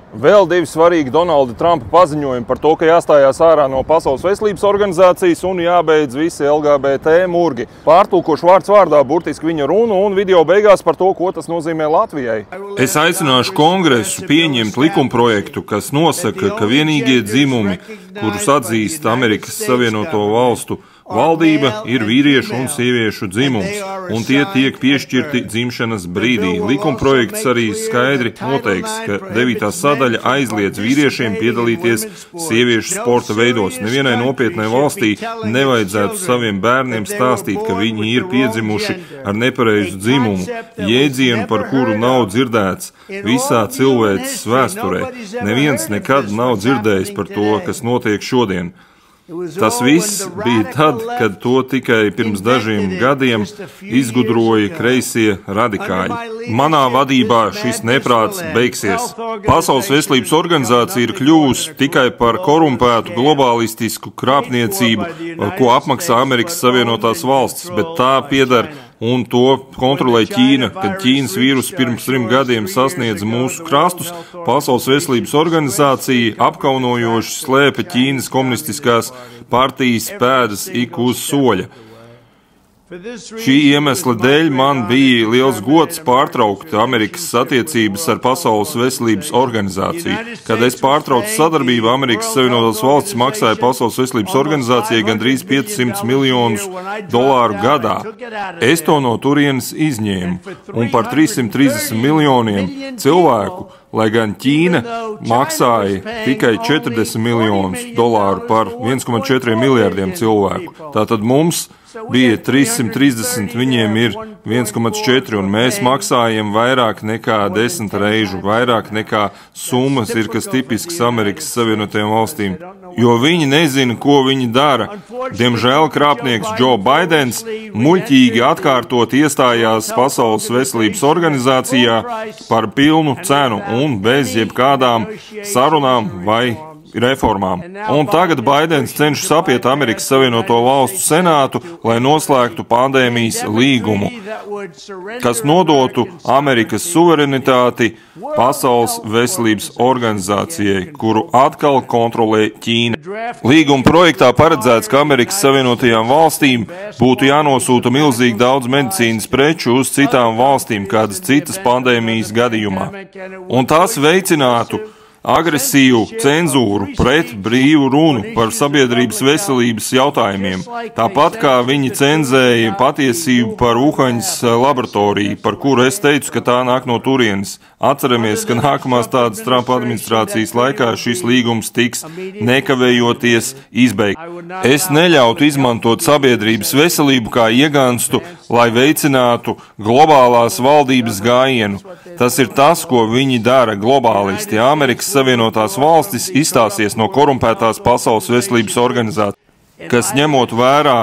Vēl divi svarīgi Donalda Trumpa paziņojumi par to, ka jāstājās ārā no Pasaules veselības organizācijas un jābeidz visi LGBT murgi. Pārtulkošu vārds vārdā burtiski viņa runu un video beigās par to, ko tas nozīmē Latvijai. Es aicināšu Kongresu pieņemt likumprojektu, kas nosaka, ka vienīgie dzimumi, kurus atzīst Amerikas Savienoto Valstu valdība, ir vīriešu un sieviešu dzimums, un tie tiek piešķirti dzimšanas brīdī. Likumprojekts arī skaidri noteiks, ka 9. sadaļa aizliedz vīriešiem piedalīties sieviešu sporta veidos. Nevienai nopietnai valstī nevajadzētu saviem bērniem stāstīt, ka viņi ir piedzimuši ar nepareizu dzimumu, jēdzienu, par kuru nav dzirdēts visā cilvēces vēsturē. Neviens nekad nav dzirdējis par to, kas notiek šodien. Tas viss bija tad, kad to tikai pirms dažiem gadiem izgudroja kreisie radikāļi. Manā vadībā šis neprāts beigsies. Pasaules veselības organizācija ir kļuvusi tikai par korumpētu globālistisku krāpniecību, ko apmaksā Amerikas Savienotās valstis, bet tā pieder un to kontrolē Ķīna. Kad Ķīnas vīruss pirms 3 gadiem sasniedza mūsu krastus, Pasaules veselības organizācija apkaunojoši slēpa Ķīnas komunistiskās partijas pēdas ik uz soļa. Šī iemesla dēļ man bija liels gods pārtraukt Amerikas attiecības ar Pasaules veselības organizāciju. Kad es pārtraucu sadarbību, Amerikas Savienotās valstis maksāja Pasaules veselības organizācijai gandrīz $500 miljonus gadā. Es to no turienes izņēmu, un par 330 miljoniem cilvēku, lai gan Ķīna maksāja tikai $40 miljonus par 1,4 miljardiem cilvēku. Tātad mums bija 330, viņiem ir 1,4, un mēs maksājam vairāk nekā 10 reižu, vairāk nekā summas ir kas tipisks Amerikas Savienotajām valstīm, jo viņi nezina, ko viņi dara. Diemžēl krāpnieks Joe Baidens muļķīgi atkārtot iestājās Pasaules veselības organizācijā par pilnu cenu un bez jebkādām sarunām vai reformām. Un tagad Baidens cenšas apiet Amerikas Savienoto Valstu senātu, lai noslēgtu pandēmijas līgumu, kas nodotu Amerikas suverenitāti Pasaules veselības organizācijai, kuru atkal kontrolē Ķīna. Līguma projektā paredzēts, ka Amerikas Savienotajām valstīm būtu jānosūta milzīgi daudz medicīnas preču uz citām valstīm kādas citas pandēmijas gadījumā. Un tas veicinātu agresīvu cenzūru pret brīvu runu par sabiedrības veselības jautājumiem. Tāpat kā viņi cenzēja patiesību par Uhaņas laboratoriju, par kuru es teicu, ka tā nāk no turienes. Atceramies, ka nākamās tādas Trumpa administrācijas laikā šis līgums tiks nekavējoties izbeigts. Es neļautu izmantot sabiedrības veselību kā iegānstu, lai veicinātu globālās valdības gājienu. Tas ir tas, ko viņi dara globālisti. Amerikas Savienotās valstis izstāsies no korumpētās Pasaules veselības organizācijas, kas ņemot vērā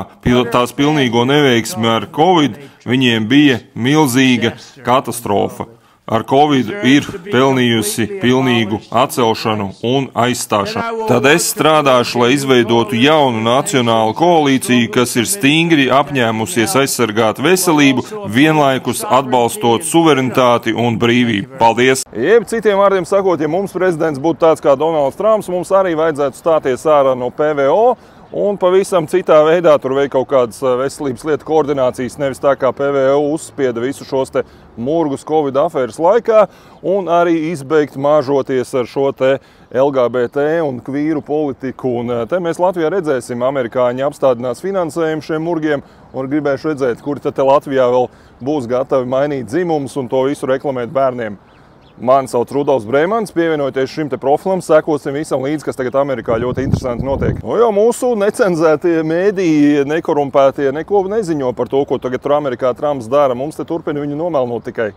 tās pilnīgo neveiksmi ar Covid, viņiem bija milzīga katastrofa. Ar Covid ir pelnījusi pilnīgu atcelšanu un aizstāšanu. Tad es strādāšu, lai izveidotu jaunu nacionālu koalīciju, kas ir stingri apņēmusies aizsargāt veselību, vienlaikus atbalstot suverenitāti un brīvību. Paldies! Jeb citiem vārdiem sakot, ja mums prezidents būtu tāds kā Donalds Trumps, mums arī vajadzētu stāties ārā no PVO, un pavisam citā veidā tur veikt kaut kādas veselības lietu koordinācijas, nevis tā kā PVO uzspieda visu šos te murgus Covid afēras laikā, un arī izbeigt māžoties ar šo te LGBT un kvīru politiku. Un te mēs Latvijā redzēsim, amerikāņi apstādinās finansējumu šiem murgiem, un gribēšu redzēt, kuri te Latvijā vēl būs gatavi mainīt dzimumus un to visu reklamēt bērniem. Mani sauc Rudolfs Breimans, pievienoties šim te profilam, sekosim visam līdzi, kas tagad Amerikā ļoti interesanti notiek. Nu, jo mūsu necenzētie mēdīji, nekorumpētie, neko neziņo par to, ko tagad tur Amerikā Trumps dara. Mums te turpina viņu nomelnot tikai.